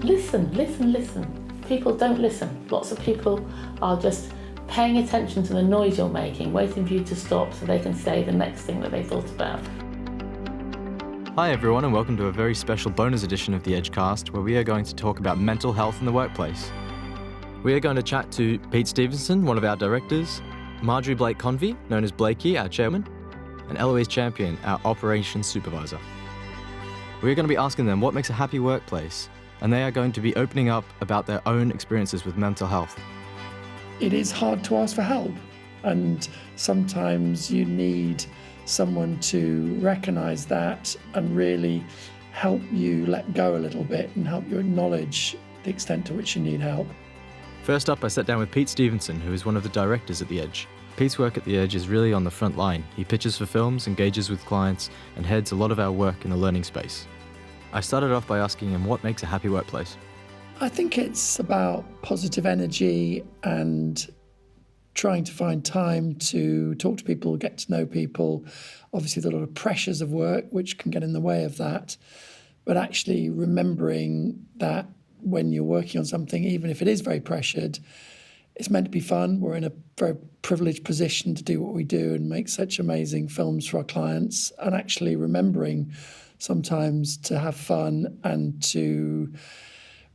Listen, listen, listen. People don't listen. Lots of people are just paying attention to the noise you're making, waiting for you to stop so they can say the next thing that they thought about. Hi everyone, and welcome to a very special bonus edition of the Edgecast, where we are going to talk about mental health in the workplace. We are going to chat to Pete Stevenson, one of our directors, Marjorie Blake-Convey, known as Blakey, our chairman, and Ellouise Champion, our operations supervisor. We're going to be asking them what makes a happy workplace, and they are going to be opening up about their own experiences with mental health. It is hard to ask for help, and sometimes you need someone to recognise that and really help you let go a little bit and help you acknowledge the extent to which you need help. First up, I sat down with Pete Stevenson, who is one of the directors at The Edge. Pete's work at The Edge is really on the front line. He pitches for films, engages with clients, and heads a lot of our work in the learning space. I started off by asking him what makes a happy workplace. I think it's about positive energy and trying to find time to talk to people, get to know people. Obviously, there are a lot of pressures of work which can get in the way of that. But actually remembering that when you're working on something, even if it is very pressured, it's meant to be fun. We're in a very privileged position to do what we do and make such amazing films for our clients. And actually remembering sometimes to have fun and to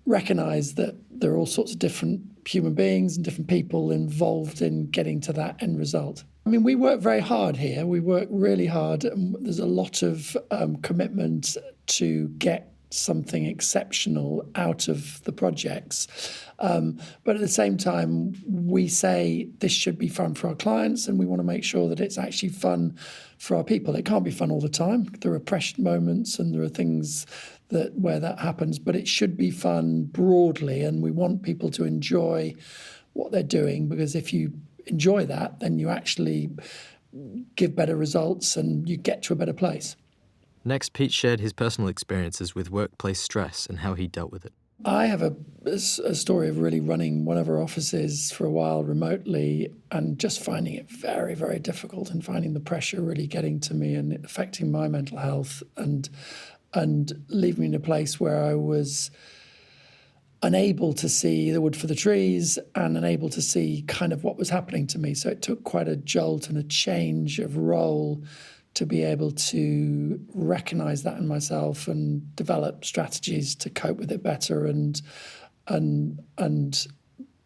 recognise that there are all sorts of different human beings and different people involved in getting to that end result. I mean, we work very hard here. We work really hard, and there's a lot of commitment to get something exceptional out of the projects. But at the same time, we say this should be fun for our clients, and we want to make sure that it's actually fun for our people. It can't be fun all the time. There are pressured moments and there are things where that happens, but it should be fun broadly, and we want people to enjoy what they're doing, because if you enjoy that, then you actually give better results and you get to a better place. Next, Pete shared his personal experiences with workplace stress and how he dealt with it. I have a story of really running one of our offices for a while remotely and just finding it very, very difficult, and finding the pressure really getting to me and affecting my mental health and leaving me in a place where I was unable to see the wood for the trees and unable to see kind of what was happening to me. So it took quite a jolt and a change of role to be able to recognise that in myself and develop strategies to cope with it better and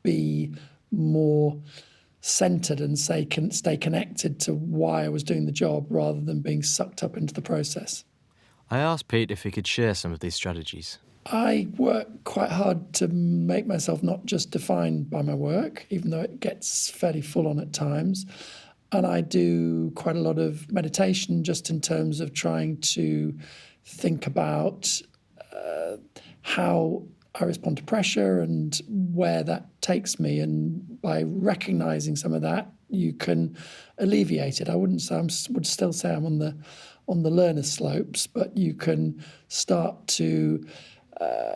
be more centred and stay connected to why I was doing the job rather than being sucked up into the process. I asked Pete if he could share some of these strategies. I work quite hard to make myself not just defined by my work, even though it gets fairly full on at times. And I do quite a lot of meditation just in terms of trying to think about how I respond to pressure and where that takes me. And by recognising some of that, you can alleviate it. I would still say I'm on the learner slopes, but you can start to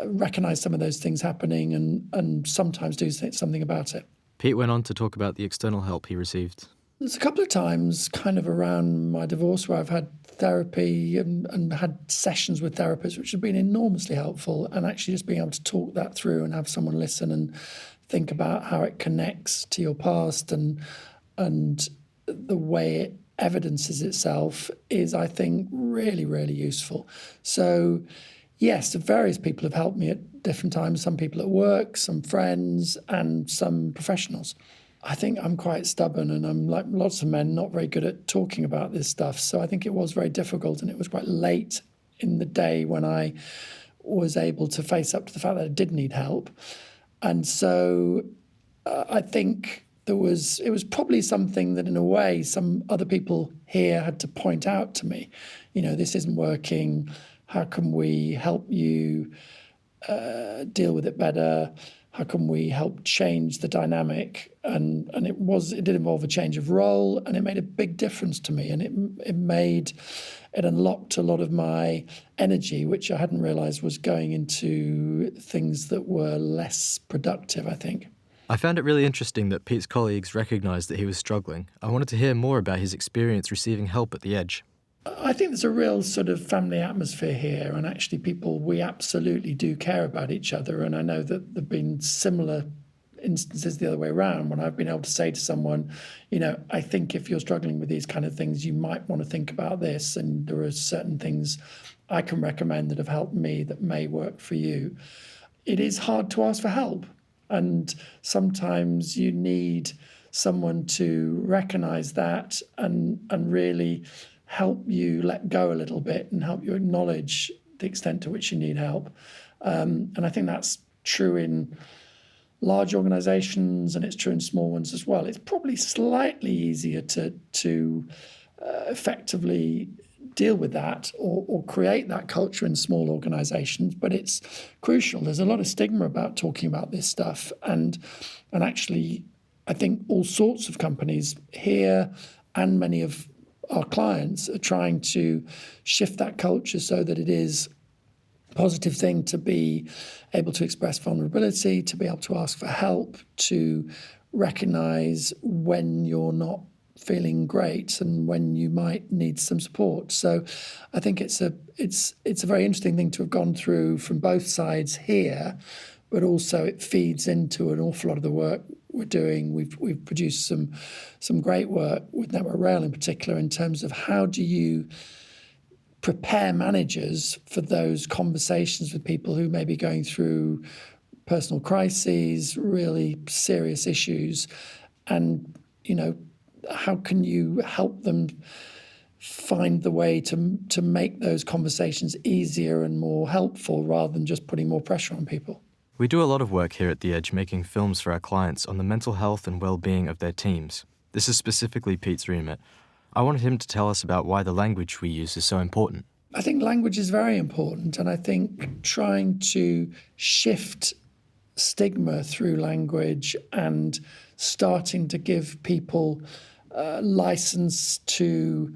recognise some of those things happening and sometimes do something about it. Pete went on to talk about the external help he received. There's a couple of times kind of around my divorce where I've had therapy and had sessions with therapists, which have been enormously helpful, and actually just being able to talk that through and have someone listen and think about how it connects to your past and the way it evidences itself is, I think, really, really useful. So, yes, various people have helped me at different times, some people at work, some friends, and some professionals. I think I'm quite stubborn, and I'm like lots of men, not very good at talking about this stuff. So I think it was very difficult, and it was quite late in the day when I was able to face up to the fact that I did need help. And so I think it was probably something that in a way some other people here had to point out to me. You know, this isn't working. How can we help you deal with it better? How can we help change the dynamic? And it did involve a change of role, and it made a big difference to me. And it unlocked a lot of my energy, which I hadn't realised was going into things that were less productive, I think. I found it really interesting that Pete's colleagues recognised that he was struggling. I wanted to hear more about his experience receiving help at The Edge. I think there's a real sort of family atmosphere here, and actually we absolutely do care about each other. And I know that there have been similar instances the other way around when I've been able to say to someone, I think if you're struggling with these kind of things, you might want to think about this, and there are certain things I can recommend that have helped me that may work for you. It is hard to ask for help, and sometimes you need someone to recognise that and really help you let go a little bit and help you acknowledge the extent to which you need help. And I think that's true in large organisations, and it's true in small ones as well. It's probably slightly easier to effectively deal with that or create that culture in small organisations, but it's crucial. There's a lot of stigma about talking about this stuff, and actually I think all sorts of companies here and many of our clients are trying to shift that culture so that it is a positive thing to be able to express vulnerability, to be able to ask for help, to recognise when you're not feeling great and when you might need some support. So I think it's a very interesting thing to have gone through from both sides here, but also it feeds into an awful lot of the work we're doing. We've produced some great work with Network Rail in particular in terms of how do you prepare managers for those conversations with people who may be going through personal crises, really serious issues, and how can you help them find the way to make those conversations easier and more helpful rather than just putting more pressure on people. We do a lot of work here at The Edge making films for our clients on the mental health and well-being of their teams. This is specifically Pete's remit. I wanted him to tell us about why the language we use is so important. I think language is very important, and I think trying to shift stigma through language and starting to give people license to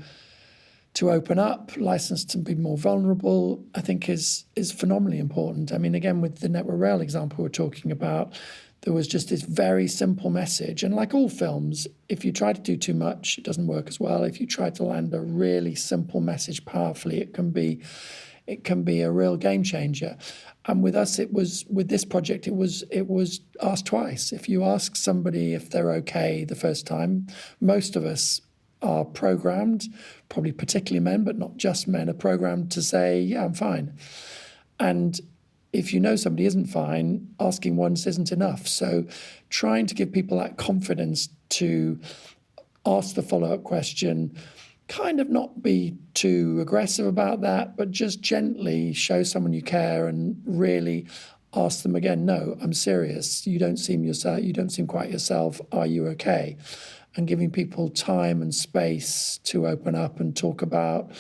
open up, license to be more vulnerable, I think is phenomenally important. I mean, again, with the Network Rail example we're talking about, there was just this very simple message. And like all films, if you try to do too much, it doesn't work as well. If you try to land a really simple message powerfully, it can be a real game changer. And with us, with this project, it was asked twice. If you ask somebody if they're okay the first time, most of us are programmed, probably particularly men, but not just men, are programmed to say, yeah, I'm fine. And if you know somebody isn't fine, asking once isn't enough. So trying to give people that confidence to ask the follow-up question, kind of not be too aggressive about that, but just gently show someone you care and really ask them again, no, I'm serious. You don't seem quite yourself. Are you okay? And giving people time and space to open up and talk about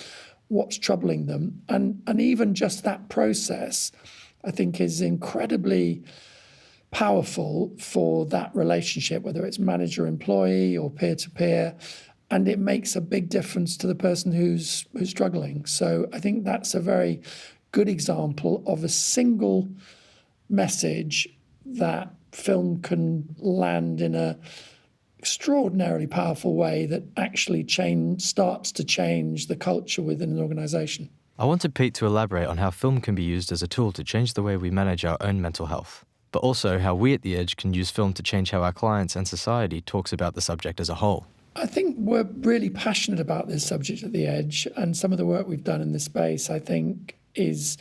what's troubling them. And even just that process, I think, is incredibly powerful for that relationship, whether it's manager-employee or peer-to-peer, and it makes a big difference to the person who's struggling. So I think that's a very good example of a single message that film can land in a extraordinarily powerful way that actually starts to change the culture within an organisation. I wanted Pete to elaborate on how film can be used as a tool to change the way we manage our own mental health, but also how we at The Edge can use film to change how our clients and society talks about the subject as a whole. I think we're really passionate about this subject at The Edge, and some of the work we've done in this space, I think, is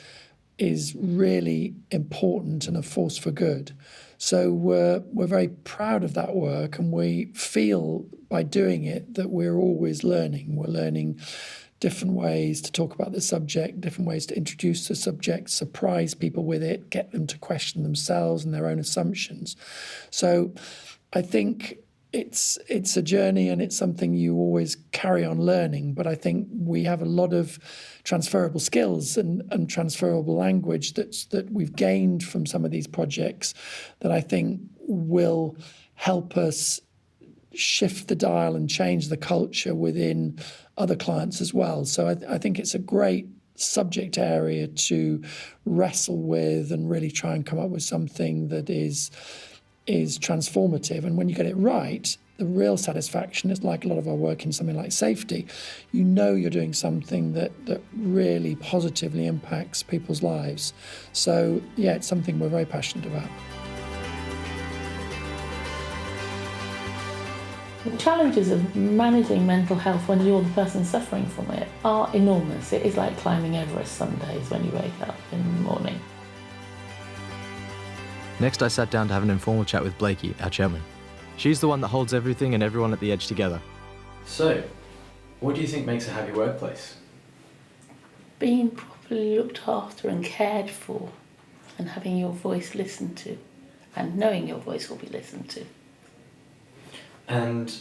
really important and a force for good. So we're very proud of that work, and we feel by doing it that we're always learning. We're learning different ways to talk about the subject, different ways to introduce the subject, surprise people with it, get them to question themselves and their own assumptions. So I think it's a journey, and it's something you always carry on learning. But I think we have a lot of transferable skills and transferable language that we've gained from some of these projects that I think will help us shift the dial and change the culture within other clients as well. So I think it's a great subject area to wrestle with and really try and come up with something that is transformative. And when you get it right, The real satisfaction is like a lot of our work in something like safety. You know you're doing something that really positively impacts people's lives. So, yeah, it's something we're very passionate about. The challenges of managing mental health when you're the person suffering from it are enormous. It is like climbing Everest some days when you wake up in the morning. Next, I sat down to have an informal chat with Blakey, our chairman. She's the one that holds everything and everyone at the Edge together. So, what do you think makes a happy workplace? Being properly looked after and cared for, and having your voice listened to, and knowing your voice will be listened to. And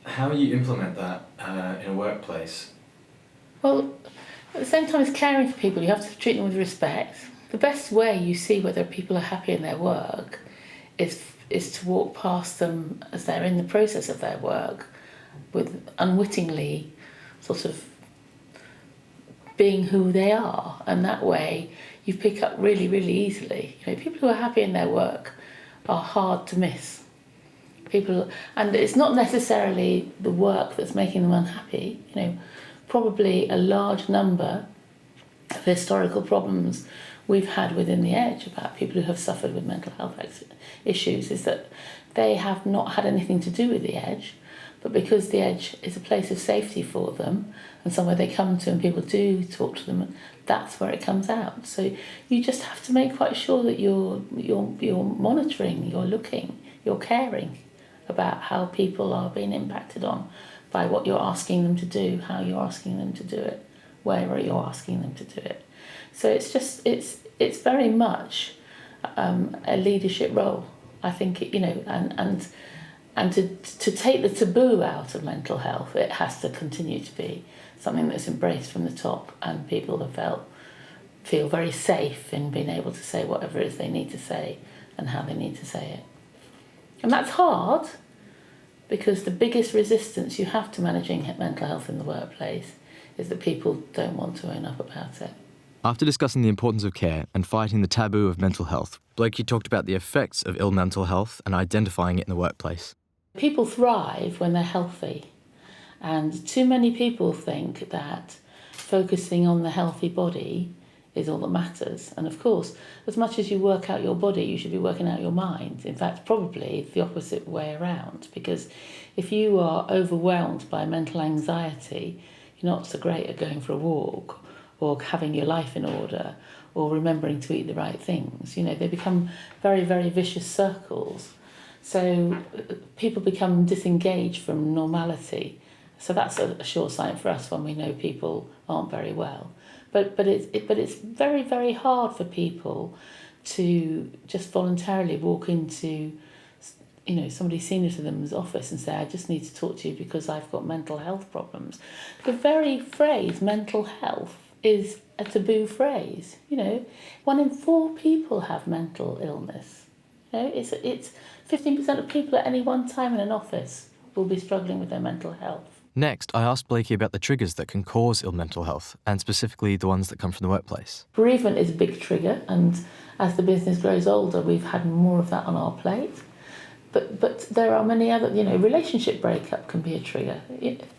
how you implement that in a workplace? Well, at the same time as caring for people, you have to treat them with respect. The best way you see whether people are happy in their work is to walk past them as they're in the process of their work, with unwittingly sort of being who they are, and that way you pick up really, really easily. You know, people who are happy in their work are hard to miss. And it's not necessarily the work that's making them unhappy. You know, probably a large number of historical problems we've had within the Edge about people who have suffered with mental health issues is that they have not had anything to do with the Edge, but because the Edge is a place of safety for them and somewhere they come to and people do talk to them, that's where it comes out. So you just have to make quite sure that you're monitoring, you're looking, you're caring about how people are being impacted on by what you're asking them to do, how you're asking them to do it, where you're asking them to do it. So it's very much a leadership role, I think. You know, and to take the taboo out of mental health, it has to continue to be something that's embraced from the top, and people have feel very safe in being able to say whatever it is they need to say and how they need to say it. And that's hard, because the biggest resistance you have to managing mental health in the workplace is that people don't want to own up about it. After discussing the importance of care and fighting the taboo of mental health, Blakey talked about the effects of ill mental health and identifying it in the workplace. People thrive when they're healthy, and too many people think that focusing on the healthy body is all that matters. And of course, as much as you work out your body, you should be working out your mind. In fact, probably the opposite way around, because if you are overwhelmed by mental anxiety, you're not so great at going for a walk or having your life in order or remembering to eat the right things. You know, they become very, very vicious circles. So people become disengaged from normality. So that's a sure sign for us when we know people aren't very well. But it's very, very hard for people to just voluntarily walk into, you know, somebody senior to them's office and say, I just need to talk to you because I've got mental health problems. The very phrase mental health is a taboo phrase. You know, 1 in 4 people have mental illness. You know, it's 15% of people at any one time in an office will be struggling with their mental health. Next, I asked Blakey about the triggers that can cause ill mental health, and specifically the ones that come from the workplace. Bereavement is a big trigger, and as the business grows older, we've had more of that on our plate. But there are many other, you know, relationship breakup can be a trigger.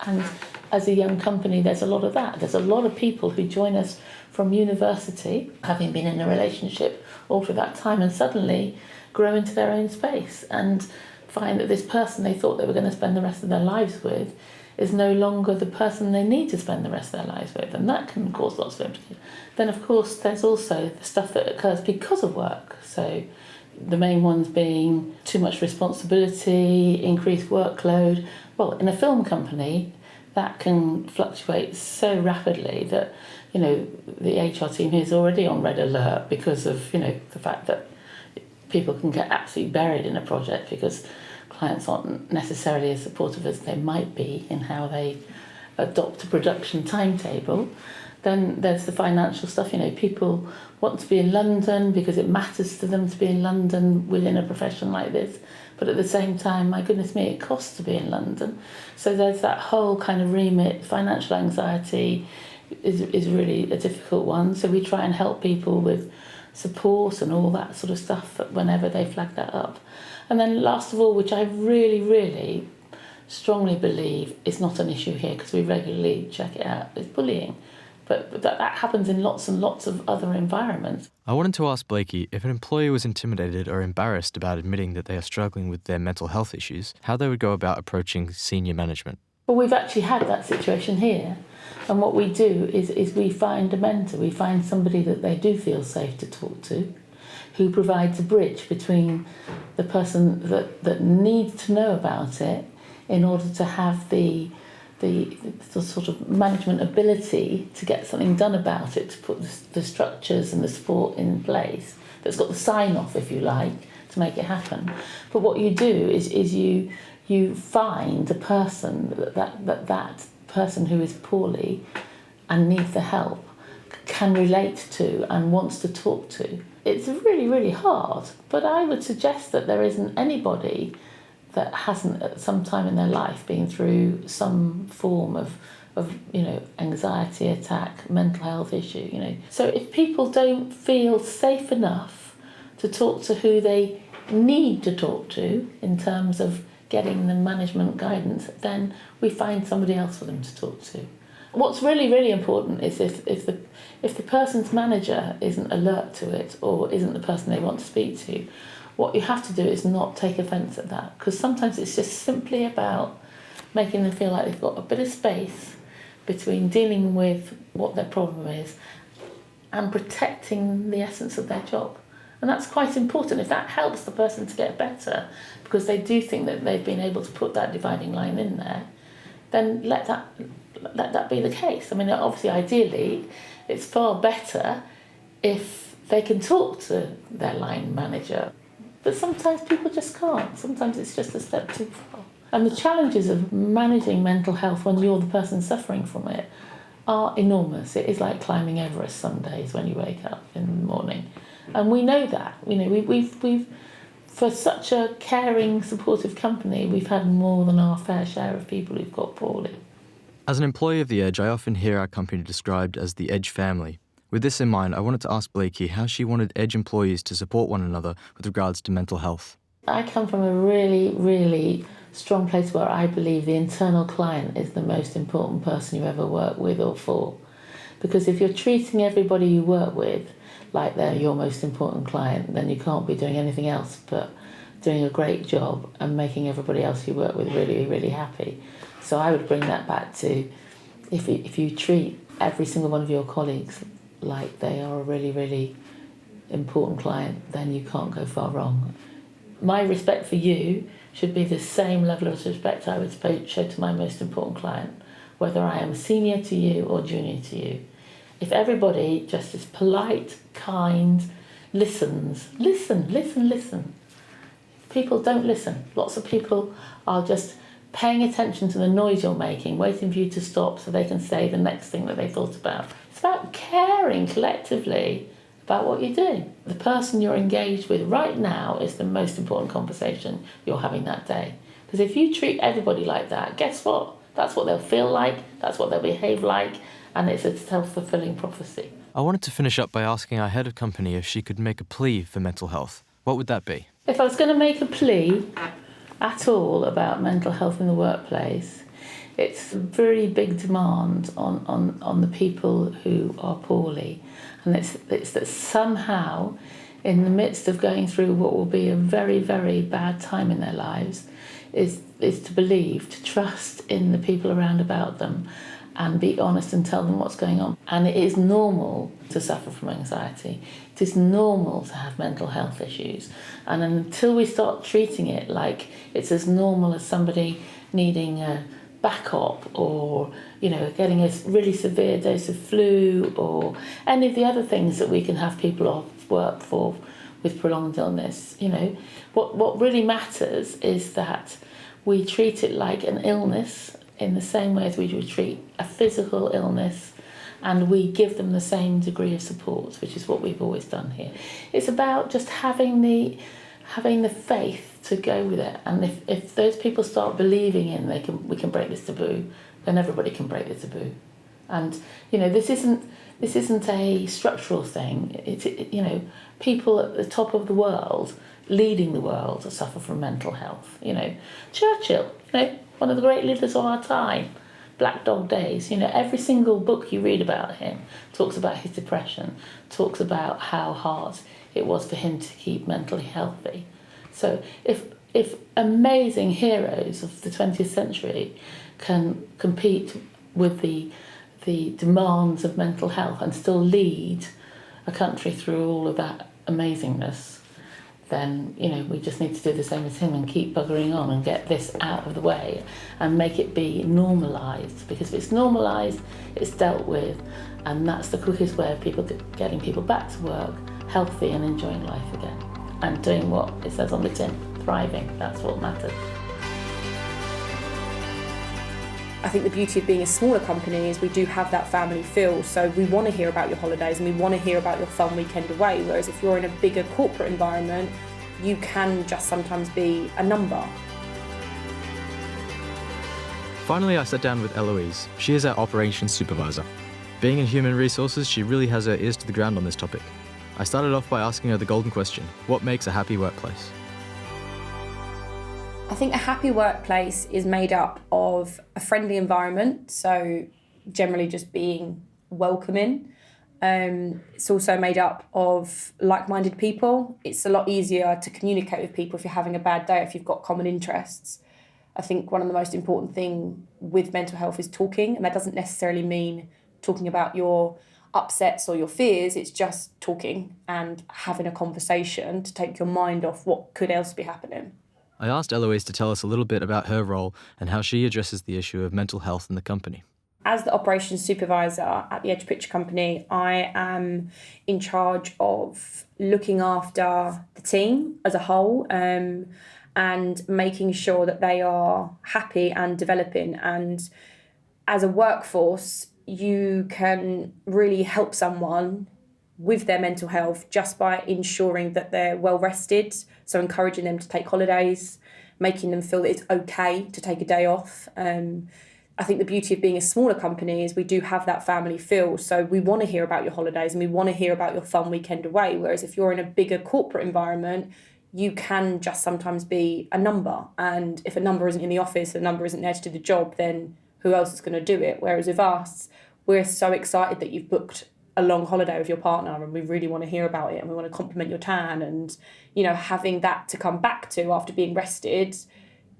And as a young company, there's a lot of that. There's a lot of people who join us from university, having been in a relationship all through that time, and suddenly grow into their own space and find that this person they thought they were going to spend the rest of their lives with is no longer the person they need to spend the rest of their lives with, and that can cause lots of implications. Then, of course, there's also the stuff that occurs because of work. So the main ones being too much responsibility, increased workload. Well, in a film company, that can fluctuate so rapidly that, you know, the HR team is already on red alert because of, you know, the fact that people can get absolutely buried in a project because clients aren't necessarily as supportive as they might be in how they adopt a production timetable. Then there's the financial stuff. You know, people want to be in London because it matters to them to be in London within a profession like this. But at the same time, my goodness me, it costs to be in London. So there's that whole kind of remit. Financial anxiety is really a difficult one. So we try and help people with support and all that sort of stuff whenever they flag that up. And then last of all, which I really, really strongly believe is not an issue here because we regularly check it out, is bullying. But that happens in lots and lots of other environments. I wanted to ask Blakey if an employee was intimidated or embarrassed about admitting that they are struggling with their mental health issues, how they would go about approaching senior management. Well, we've actually had that situation here. And what we do is we find a mentor, we find somebody that they do feel safe to talk to, who provides a bridge between the person that needs to know about it in order to have the sort of management ability to get something done about it, to put the structures and the support in place, that's got the sign-off, if you like, to make it happen. But what you do is you find a person that person who is poorly and needs the help can relate to and wants to talk to. It's really, really hard, but I would suggest that there isn't anybody that hasn't at some time in their life been through some form of anxiety attack, mental health issue, So if people don't feel safe enough to talk to who they need to talk to in terms of getting the management guidance, then we find somebody else for them to talk to. What's really, really important is if the person's manager isn't alert to it or isn't the person they want to speak to, what you have to do is not take offence at that, because sometimes it's just simply about making them feel like they've got a bit of space between dealing with what their problem is and protecting the essence of their job. And that's quite important. If that helps the person to get better, because they do think that they've been able to put that dividing line in there, then let that be the case. I mean, obviously, ideally, it's far better if they can talk to their line manager. But sometimes people just can't. Sometimes it's just a step too far. And the challenges of managing mental health when you're the person suffering from it are enormous. It is like climbing Everest some days when you wake up in the morning. And we know that. We've for such a caring, supportive company, we've had more than our fair share of people who've got poorly. As an employee of the Edge, I often hear our company described as the Edge family. With this in mind, I wanted to ask Blakey how she wanted Edge employees to support one another with regards to mental health. I come from a really, really strong place where I believe the internal client is the most important person you ever work with or for. Because if you're treating everybody you work with like they're your most important client, then you can't be doing anything else but doing a great job and making everybody else you work with really, really happy. So I would bring that back to if you treat every single one of your colleagues like they are a really, really important client, then you can't go far wrong. My respect for you should be the same level of respect I would show to my most important client, whether I am senior to you or junior to you. If everybody just is polite, kind, listens, listen. People don't listen. Lots of people are just paying attention to the noise you're making, waiting for you to stop so they can say the next thing that they thought about. It's about caring collectively about what you're doing. The person you're engaged with right now is the most important conversation you're having that day. Because if you treat everybody like that, guess what? That's what they'll feel like, that's what they'll behave like, and it's a self-fulfilling prophecy. I wanted to finish up by asking our head of company if she could make a plea for mental health. What would that be? If I was going to make a plea at all about mental health in the workplace, it's a very big demand on the people who are poorly. And it's that somehow, in the midst of going through what will be a very, very bad time in their lives, is to believe, to trust in the people around about them and be honest and tell them what's going on. And it is normal to suffer from anxiety. It is normal to have mental health issues. And until we start treating it like it's as normal as somebody needing a back-op or, getting a really severe dose of flu or any of the other things that we can have people off work for with prolonged illness, what really matters is that we treat it like an illness in the same way as we would treat a physical illness, and we give them the same degree of support, which is what we've always done here. It's about just having the faith to go with it, and if those people start believing we can break this taboo, then everybody can break the taboo. And this isn't this isn't a structural thing. People at the top of the world, leading the world, suffer from mental health. Churchill, one of the great leaders of our time, Black Dog Days. Every single book you read about him talks about his depression, talks about how hard it was for him to keep mentally healthy. So if amazing heroes of the 20th century can compete with the demands of mental health and still lead a country through all of that amazingness, then we just need to do the same as him and keep buggering on and get this out of the way and make it be normalised. Because if it's normalised, it's dealt with, and that's the quickest way of getting people back to work, healthy and enjoying life again, and doing what it says on the tin, thriving. That's what matters. I think the beauty of being a smaller company is we do have that family feel, so we want to hear about your holidays and we want to hear about your fun weekend away, whereas if you're in a bigger corporate environment, you can just sometimes be a number. Finally, I sat down with Ellouise. She is our operations supervisor. Being in human resources, she really has her ears to the ground on this topic. I started off by asking her the golden question: what makes a happy workplace? I think a happy workplace is made up of a friendly environment, so generally just being welcoming. It's also made up of like-minded people. It's a lot easier to communicate with people if you're having a bad day, if you've got common interests. I think one of the most important things with mental health is talking, and that doesn't necessarily mean talking about your upsets or your fears. It's just talking and having a conversation to take your mind off what could else be happening. I asked Ellouise to tell us a little bit about her role and how she addresses the issue of mental health in the company. As the operations supervisor at the Edge Picture Company, I am in charge of looking after the team as a whole, and making sure that they are happy and developing. And as a workforce, you can really help someone with their mental health just by ensuring that they're well rested, so encouraging them to take holidays, making them feel that it's okay to take a day off. I think the beauty of being a smaller company is we do have that family feel, so we want to hear about your holidays and we want to hear about your fun weekend away, whereas if you're in a bigger corporate environment, you can just sometimes be a number, and if a number isn't in the office, a number isn't there to do the job, then who else is going to do it? Whereas with us, we're so excited that you've booked a long holiday with your partner and we really want to hear about it and we want to compliment your tan, and having that to come back to after being rested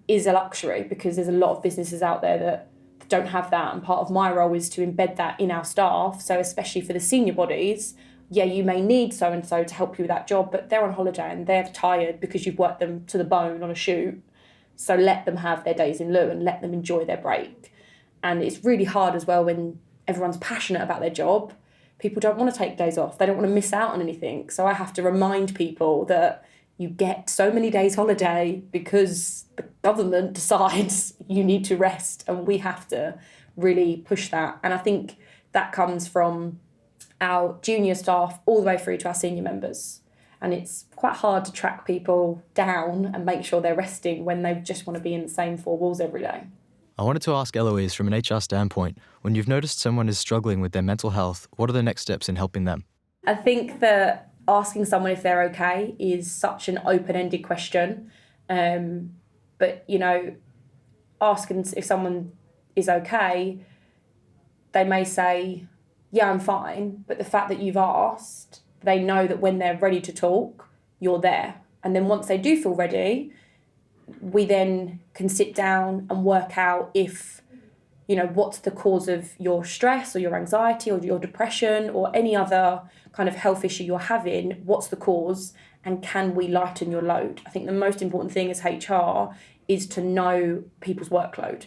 is a luxury, because there's a lot of businesses out there that don't have that, and part of my role is to embed that in our staff. So especially for the senior bodies, yeah, you may need so-and-so to help you with that job, but they're on holiday and they're tired because you've worked them to the bone on a shoot. So let them have their days in lieu and let them enjoy their break. And it's really hard as well when everyone's passionate about their job. People don't want to take days off. They don't want to miss out on anything. So I have to remind people that you get so many days holiday because the government decides you need to rest, and we have to really push that. And I think that comes from our junior staff all the way through to our senior members. And it's quite hard to track people down and make sure they're resting when they just want to be in the same four walls every day. I wanted to ask Ellouise, from an HR standpoint, when you've noticed someone is struggling with their mental health, what are the next steps in helping them? I think that asking someone if they're okay is such an open-ended question. But, asking if someone is okay, they may say, yeah, I'm fine. But the fact that you've asked, they know that when they're ready to talk, you're there. And then once they do feel ready, we then can sit down and work out if, what's the cause of your stress or your anxiety or your depression or any other kind of health issue you're having, what's the cause, and can we lighten your load? I think the most important thing as HR is to know people's workload.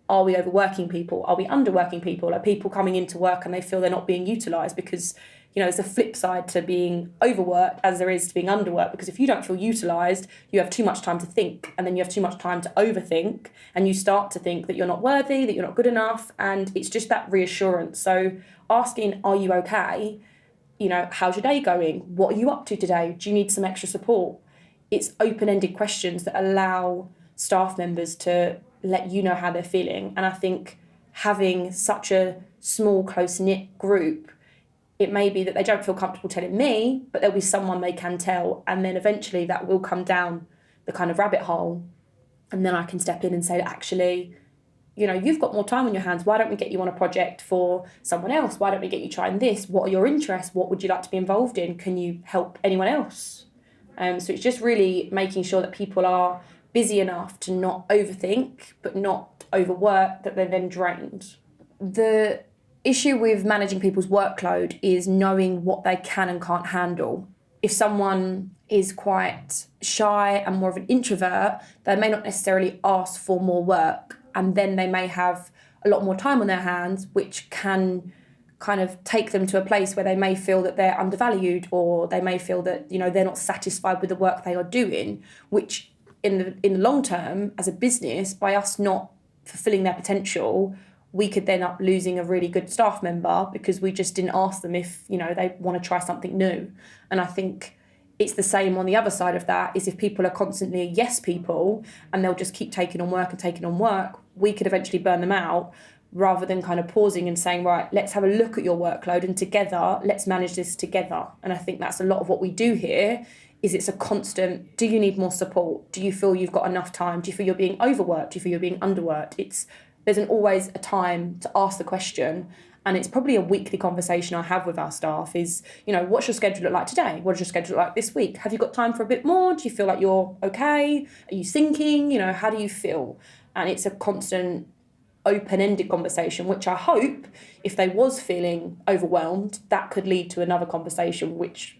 Are we overworking people? Are we underworking people? Are people coming into work and they feel they're not being utilised? Because, there's a flip side to being overworked as there is to being underworked, because if you don't feel utilised, you have too much time to think, and then you have too much time to overthink, and you start to think that you're not worthy, that you're not good enough, and it's just that reassurance. So asking, are you okay? How's your day going? What are you up to today? Do you need some extra support? It's open-ended questions that allow staff members to let you know how they're feeling. And I think having such a small, close-knit group It may be that they don't feel comfortable telling me, but there'll be someone they can tell. And then eventually that will come down the kind of rabbit hole. And then I can step in and say, actually, you know, you've got more time on your hands. Why don't we get you on a project for someone else? Why don't we get you trying this? What are your interests? What would you like to be involved in? Can you help anyone else? So it's just really making sure that people are busy enough to not overthink, but not overwork, that they're then drained. The issue with managing people's workload is knowing what they can and can't handle. If someone is quite shy and more of an introvert, they may not necessarily ask for more work, and then they may have a lot more time on their hands, which can kind of take them to a place where they may feel that they're undervalued, or they may feel that, you know, they're not satisfied with the work they are doing, which in the long term, as a business, by us not fulfilling their potential, we could then up losing a really good staff member because we just didn't ask them if, you know, they want to try something new. And I think it's the same on the other side of that, is if people are constantly yes people and they'll just keep taking on work and taking on work, we could eventually burn them out, rather than kind of pausing and saying, right, let's have a look at your workload and together, let's manage this together. And I think that's a lot of what we do here, is it's a constant, do you need more support? Do you feel you've got enough time? Do you feel you're being overworked? Do you feel you're being underworked? There's always a time to ask the question, and it's probably a weekly conversation I have with our staff is, you know, what's your schedule look like today? What does your schedule look like this week? Have you got time for a bit more? Do you feel like you're okay? Are you sinking? You know, how do you feel? And it's a constant open-ended conversation, which I hope, if they was feeling overwhelmed, that could lead to another conversation, which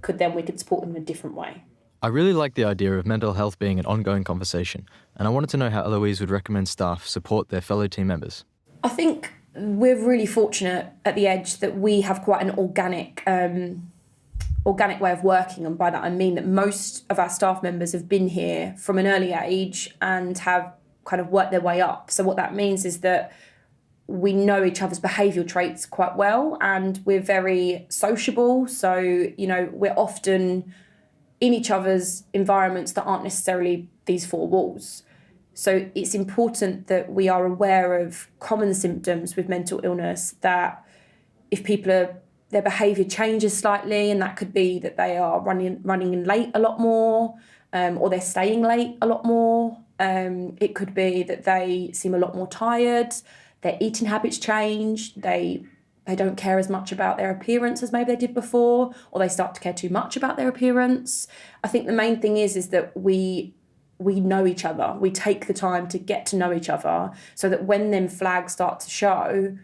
we could support them in a different way. I really like the idea of mental health being an ongoing conversation, and I wanted to know how Ellouise would recommend staff support their fellow team members. I think we're really fortunate at the Edge that we have quite an organic way of working, and by that I mean that most of our staff members have been here from an early age and have kind of worked their way up. So what that means is that we know each other's behavioural traits quite well, and we're very sociable. So, you know, we're often in each other's environments that aren't necessarily these four walls. So it's important that we are aware of common symptoms with mental illness, that if their behaviour changes slightly, and that could be that they are running late a lot more, or they're staying late a lot more. It could be that they seem a lot more tired, their eating habits change, they don't care as much about their appearance as maybe they did before, or they start to care too much about their appearance. I think the main thing is that we know each other. We take the time to get to know each other, so that when them flags start to show,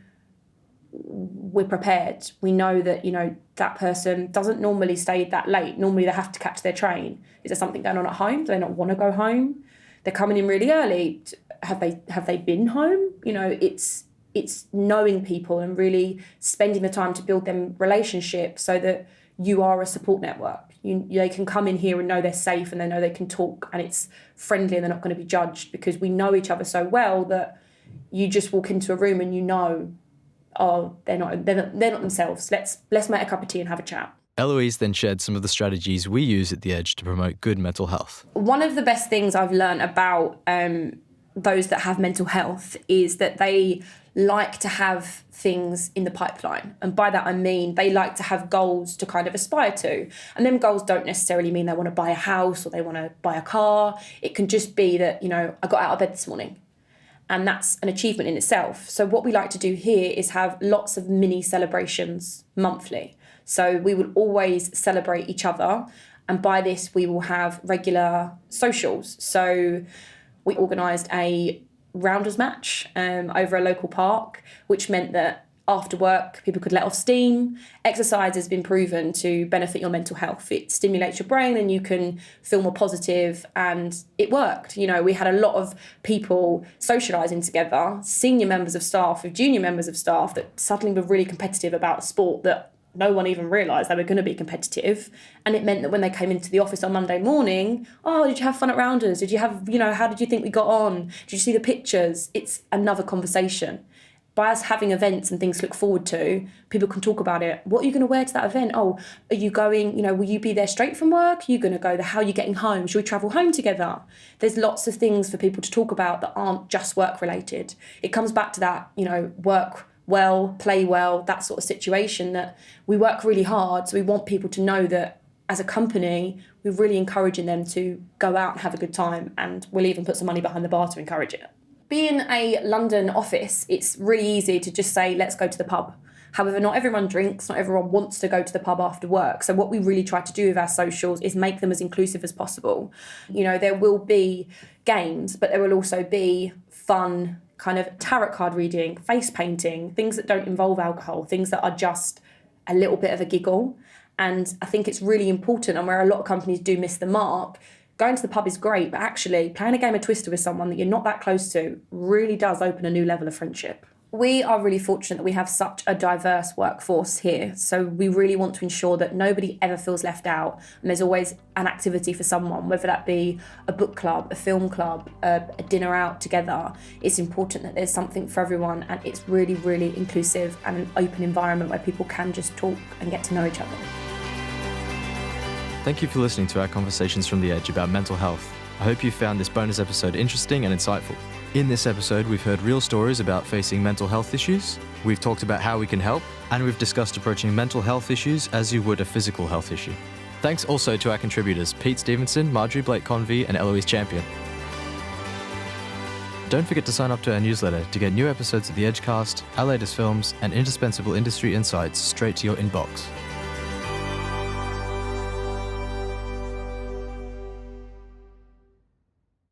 we're prepared. We know that, you know, that person doesn't normally stay that late. Normally they have to catch their train. Is there something going on at home? Do they not want to go home? They're coming in really early. Have they been home? You know, it's knowing people and really spending the time to build them relationships, so that you are a support network. They can come in here and know they're safe, and they know they can talk, and it's friendly, and they're not going to be judged, because we know each other so well that you just walk into a room and you know, oh, they're not themselves. Let's make a cup of tea and have a chat. Ellouise then shared some of the strategies we use at The Edge to promote good mental health. One of the best things I've learned about those that have mental health is that they like to have things in the pipeline. And by that I mean they like to have goals to kind of aspire to. And them goals don't necessarily mean they want to buy a house or they want to buy a car. It can just be that, you know, I got out of bed this morning. And that's an achievement in itself. So what we like to do here is have lots of mini celebrations monthly. So we will always celebrate each other. And by this, we will have regular socials. So we organised a rounders match over a local park, which meant that after work, people could let off steam. Exercise has been proven to benefit your mental health. It stimulates your brain and you can feel more positive, and it worked. You know, we had a lot of people socialising together, senior members of staff with junior members of staff that suddenly were really competitive about a sport that no one even realised they were going to be competitive. And it meant that when they came into the office on Monday morning, oh, did you have fun at rounders? Did you have, you know, how did you think we got on? Did you see the pictures? It's another conversation. By us having events and things to look forward to, people can talk about it. What are you going to wear to that event? Oh, are you going, you know, will you be there straight from work? Are you going to go there? How are you getting home? Should we travel home together? There's lots of things for people to talk about that aren't just work related. It comes back to that, you know, work well, play well, that sort of situation, that we work really hard. So we want people to know that as a company, we're really encouraging them to go out and have a good time, and we'll even put some money behind the bar to encourage it. Being a London office, it's really easy to just say, let's go to the pub. However, not everyone drinks, not everyone wants to go to the pub after work. So what we really try to do with our socials is make them as inclusive as possible. You know, there will be games, but there will also be fun kind of tarot card reading, face painting, things that don't involve alcohol, things that are just a little bit of a giggle. And I think it's really important, and where a lot of companies do miss the mark, going to the pub is great, but actually playing a game of Twister with someone that you're not that close to really does open a new level of friendship. We are really fortunate that we have such a diverse workforce here. So we really want to ensure that nobody ever feels left out. And there's always an activity for someone, whether that be a book club, a film club, a dinner out together. It's important that there's something for everyone, and it's really, really inclusive and an open environment where people can just talk and get to know each other. Thank you for listening to our conversations from the Edge about mental health. I hope you found this bonus episode interesting and insightful. In this episode, we've heard real stories about facing mental health issues, we've talked about how we can help, and we've discussed approaching mental health issues as you would a physical health issue. Thanks also to our contributors, Pete Stevenson, Marjorie Blake-Convey, and Ellouise Champion. Don't forget to sign up to our newsletter to get new episodes of the Edgecast, our latest films, and indispensable industry insights straight to your inbox.